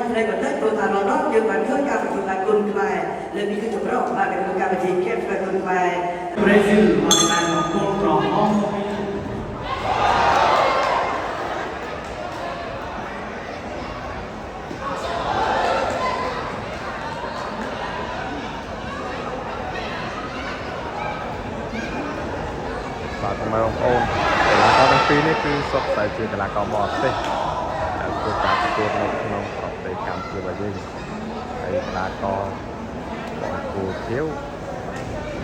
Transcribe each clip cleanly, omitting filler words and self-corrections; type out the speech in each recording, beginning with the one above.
ស្រីបន្តិចព្រោះថារងយើងបានឃើញការប្រកួតឡើងគុណខ្មែរលើនេះគឺចម្រុះបាននៅក្នុងកម្មវិធីគេស្វាគមន៍ខ្មែរប្រេស៊ីលមកតាមមកគោលក្រហមបាទមើលបងប្អូនកីឡាករទាំងពីរនេះគឺសុទ្ធតែជាកីឡាករបរទេសដែលធ្វើការប្រកួតនៅក្នុងប្រទេសកម្ពុជារបស់យើងហើយកីឡាករបង្គោលខៀវ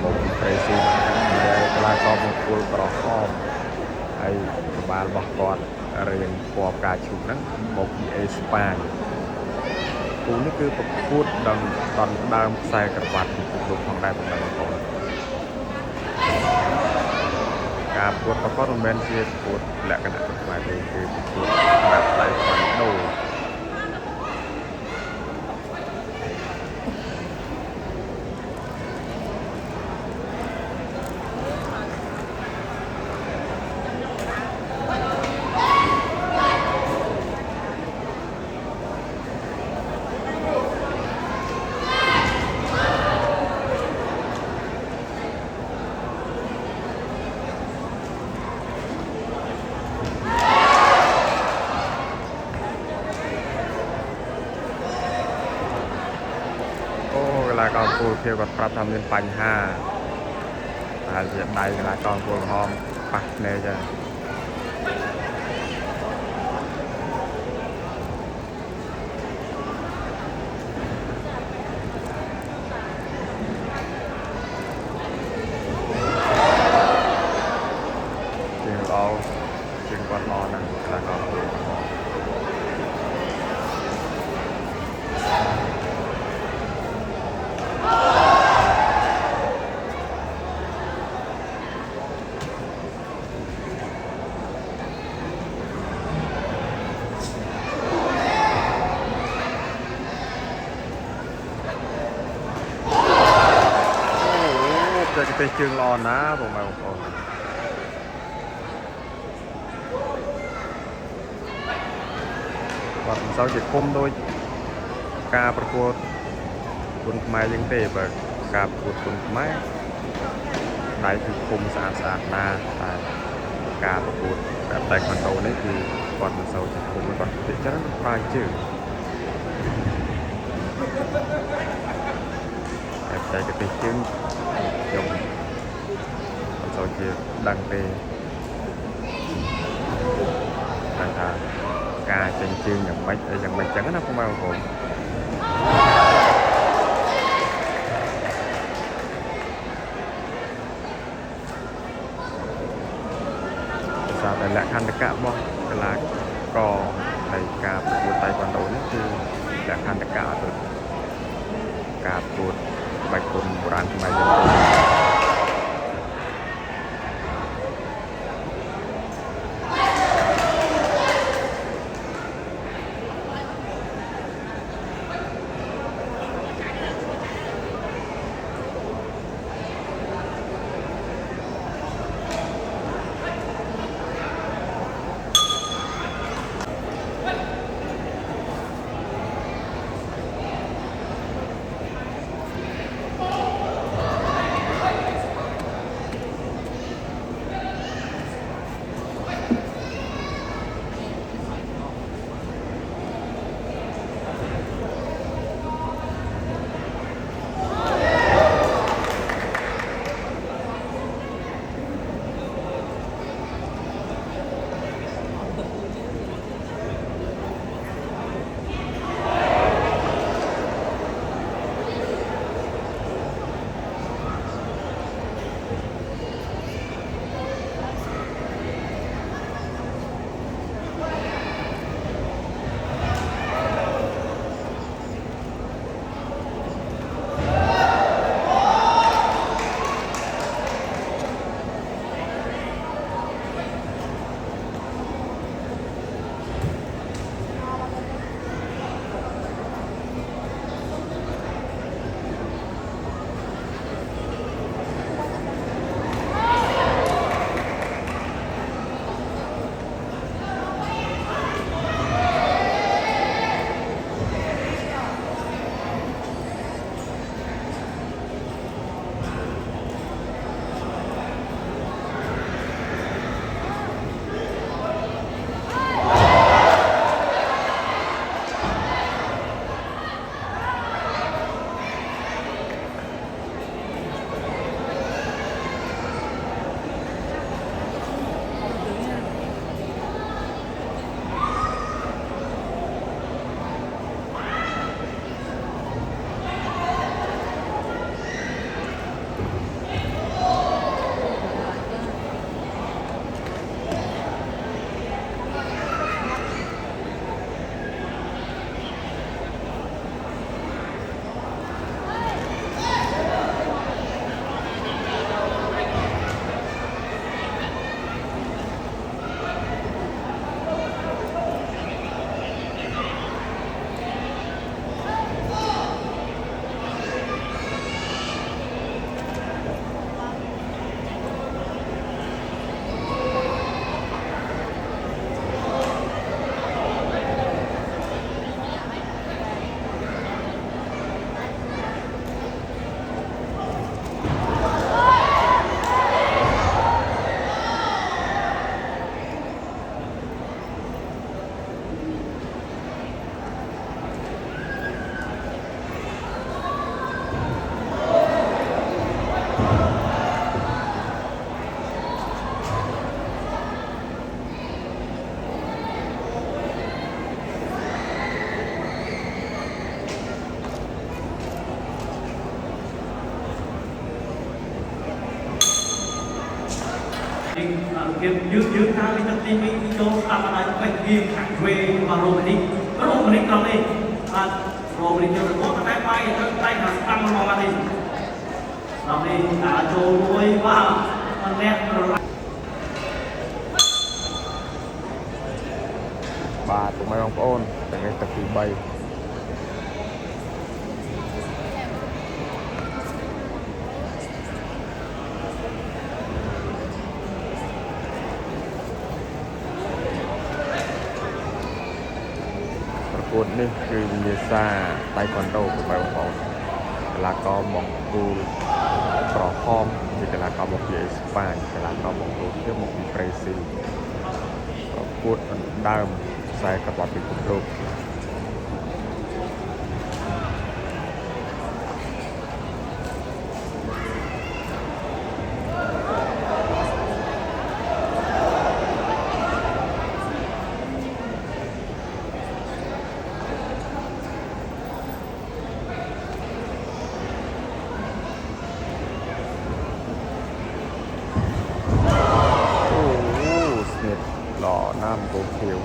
មកពីប្រេស៊ីលហើយកីឡាករបង្គោលក្រហមហើយក្បាលរបស់គាត់រៀងពណ៌ផ្កាឈូកហ្នឹងមកពីអេស្ប៉ាញគូនេះគឺប្រកួតដើមខ្សែក្រវ៉ាត់ពីគ្រប់ផងដែរបងប្អូនការប្រកួតប្រកបមិនមែនជាប្រកួតលក្ខណៈដូចខ្មែរទេគឺប្រកួតបែបតៃក្វាន់ដូកីឡាករគោលខៀវគាត់ប្រាប់ថាមានបញ្ហាហើយជាដៃកីឡាករគោលក្រហមប៉ះភ្នែកចាជាងល្អជាងគាត់ល្អណាស់កីឡាករគោលក្រហមទេជើងល្អណាស់បងប្អូនបាទមិនសូវជាគុំដូចការប្រកួតគុនខ្មែរយើងទេបើការប្រកួតគុនខ្មែរដៃគឺគុំស្អាតណាស់តែការប្រកួតបែបតៃក្វាន់ដូនេះគឺគាត់មិនសូវជាគុំគាត់ពិចារណាប្រើជើងតែបច្ចេកទេសជើងខ្ញុំមិនសូវជាដឹងទេតែថាការចេញជើងយ៉ាងម៉េចអីយ៉ាងម៉េចចឹងណាបងប្អូនសារតែលក្ខន្តិកៈរបស់កីឡាករនៃការប្រកួតតៃក្វាន់ដូនេះគឺលក្ខន្តិកៈអត់ដូចការប្រកួតបាច់គុនបុរាណខ្មែរយើង ភាពយឺតតាមវិធីទី2ចូលតាមបណ្ដាពេជ្រវាខាងឆ្វេងរបស់រ៉ូម៉ានីត្រង់នេះបាទរ៉ូម៉ានីចូលទៅតែបាយទៅតែខាងស្ដាំរបស់ម៉ានីដល់នេះតាចូលមួយបាទអ្នកបាទពុកម៉ែបងប្អូនថ្ងៃទឹកទី3ប្រកួតនេះគឺវិញ្ញាសាតៃក្វាន់ដូពុកម៉ែបងប្អូនកីឡាករបង្គោលក្រហមជាកីឡាករមកពីអេស្ប៉ាញកីឡាករបង្គោលខៀវមកពីប្រេស៊ីលប្រកួតដណ្ដើមខ្សែក្បាត់ពិភពលោក Nam Cô Kiều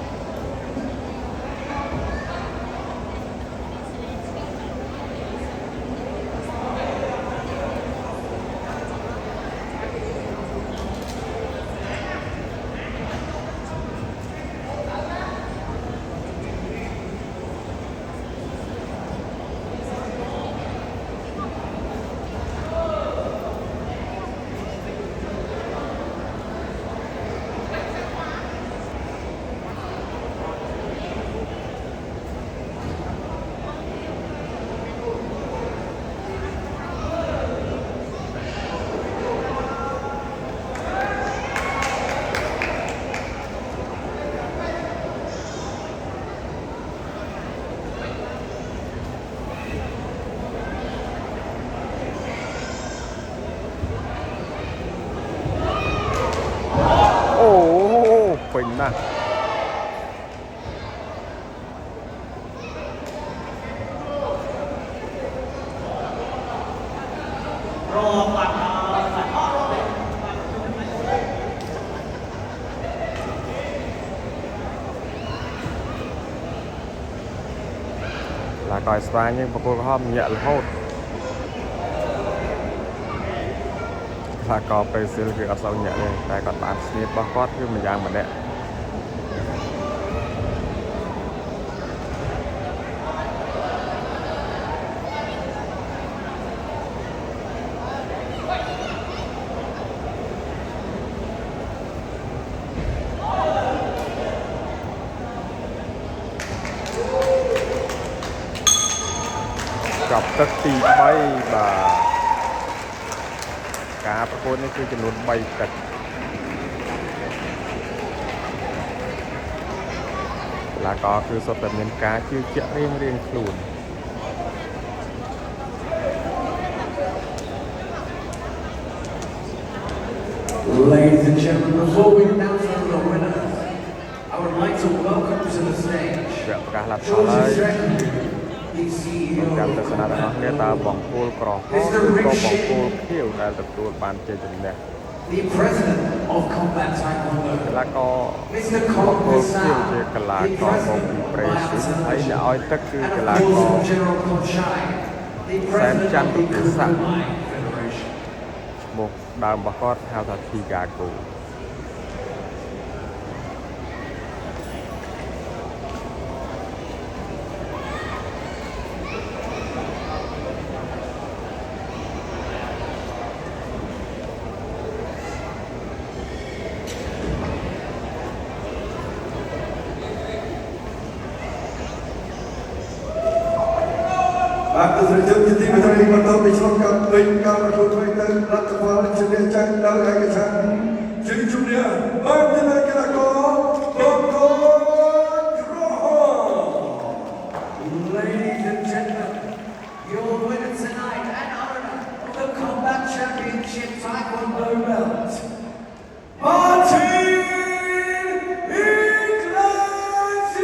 Quỳnh nè là còi xoay nhưng mà cô có hôm nhẹ là hốt là có bê xíuคือเอาเสาnhẹเลยแต่ก่อนบานสนิทบกอดคือมันยางมันแดะกับตึกตีใบบ่าการประกวดนี่คือจำนวนใบกัดแล้วก็คือสดแบบเงินกาคือเจาะเรียงคลูน Ladies and gentlemen, before we announce the winners, I would like to welcome to the stage ប្រកាសឡាត់ហើយ the CEO ចាំទស្សនារបស់គ្នាតើបង្គោលក្រហមឬក៏បង្គោលខៀវដែលទទួលបានជ័យជំនះ the President of Combat កី Taekwondo ឡាករប Mr. ង្គោ Kong លខៀវ Visao ជាកីឡា the ករមកពី President ប្រេ of ស៊ី Lions លហើយអ្នកឲ្យទឹកគឺ and កី of ឡា course ករ General Konchai the President of the Kumai Federation មកដើមរបស់គាត់ហៅថា Tigago បាទទស្សនិកជនជាទីមេត្រីបន្តពីឆ្លងកាត់វិញការប្រកួតវិញទៅរដ្ឋបាលជំនះចាញ់ដល់ឯកច្ឆន្ទជ័យជំនះបានទៅលើកីឡាករបង្គោលក្រហម Ladies and gentlemen, your winner tonight and owner of the Combat Championship Taekwondo belt, Martin Iglesias.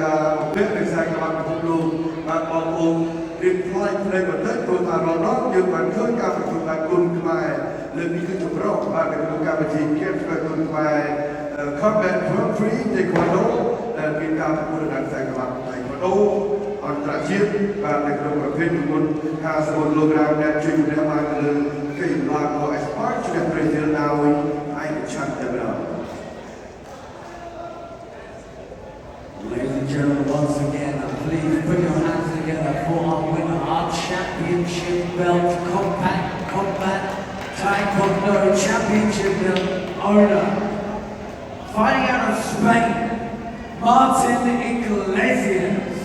ការពពាក់នៃខ្សែក្បាច់ពិភពលោកបានបងប្អូន រៀបថ្លៃផ្នែកបន្តិចព្រោះថារំលងយើងបានឃើញការប្រកួតបែបគុណខ្មែរលើកនេះគឺចម្រុះបាទនៅក្នុងកម្មវិធីគេប្រកួតខ្មែរ Combat Grand Prix Taekwondo ដែលមានការប្រកួតដល់ខ្សែក្បាច់ Taekwondo អន្តរជាតិបាទនៅក្នុងប្រភេទទម្ងន់54គីឡូក្រាមដែលជួយជំនះបានលើកីឡាករ Esport ជំនះប្រេស៊ីលដោយឯកច្ឆន្ទតែម្ដង Ladies and gentlemen, once again, please put your hands together for our winner, our championship belt, Combat Taekwondo Championship belt owner. Fighting out of Spain, Martin Iglesias.